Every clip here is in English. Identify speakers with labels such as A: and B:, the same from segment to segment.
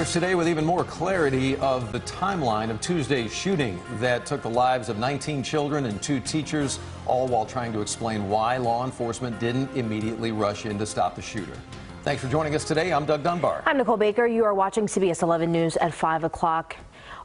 A: Investigators today with even more clarity of the timeline of Tuesday's shooting that took the lives of 19 children and 2 teachers, all while trying to explain why law enforcement didn't immediately rush in to stop the shooter. Thanks for joining us today. I'm Doug Dunbar.
B: I'm Nicole Baker. You are watching CBS 11 News at 5 o'clock.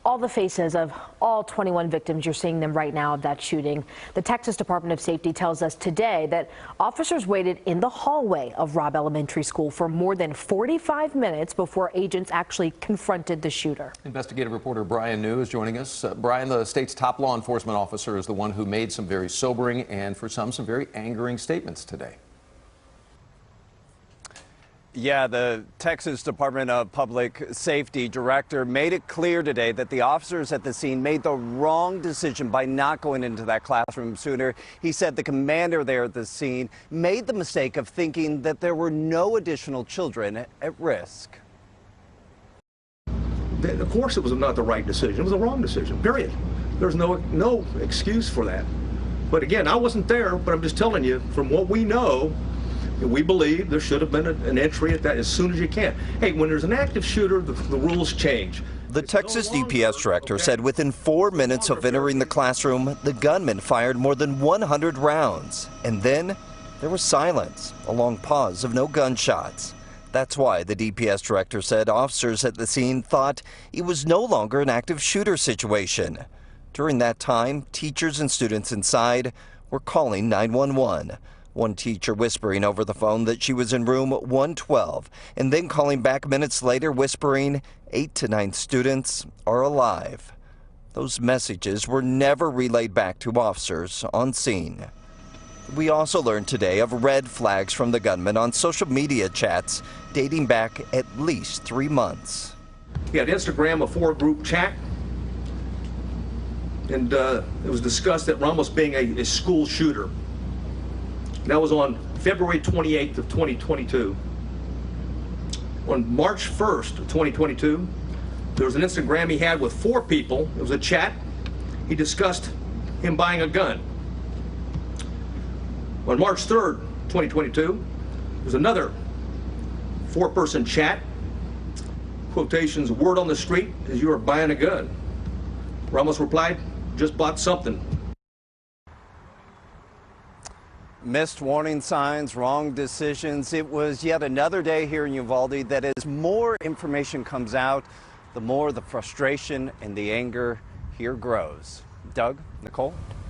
B: All the faces of all 21 victims, you're seeing them right now of that shooting. The Texas Department of Safety tells us today that officers waited in the hallway of Robb Elementary School for more than 45 minutes before agents actually confronted the shooter. Investigative reporter Brian New is joining us. Brian, the state's top law enforcement officer is the one who made some very sobering and for some very angering statements today.
C: Yeah, the Texas Department of Public Safety director made it clear today that the officers at the scene made the wrong decision by not going into that classroom sooner. He said the commander there at the scene made the mistake of thinking that there were no additional children at risk.
D: Of course it was not the right decision. It was the wrong decision, period. There's no excuse for that. But again, I wasn't there, but I'm just telling you, from what we know, we believe there should have been an entry at that as soon as you can. Hey, when there's an active shooter, the rules change.
E: The Texas DPS director said within 4 minutes of entering the classroom, the gunman fired more than 100 rounds. And then there was silence, a long pause of no gunshots. That's why the DPS director said officers at the scene thought it was no longer an active shooter situation. During that time, teachers and students inside were calling 911. One teacher whispering over the phone that she was in room 112, and then calling back minutes later whispering 8 to 9 students are alive. Those messages were never relayed back to officers on scene. We also learned today of red flags from the gunman on social media chats dating back at least 3 months.
D: He had Instagram, a 4-group chat, and it was discussed that Ramos being a school shooter. That was on February 28th of 2022. On March 1st of 2022, there was an Instagram he had with 4 people. It was a chat. He discussed him buying a gun. On March 3rd, 2022, there's another 4-person chat. Quotations, word on the street is you are buying a gun. Ramos replied, just bought something.
C: Missed warning signs, wrong decisions. It was yet another day here in Uvalde that as more information comes out, the more the frustration and the anger here grows. Doug, Nicole?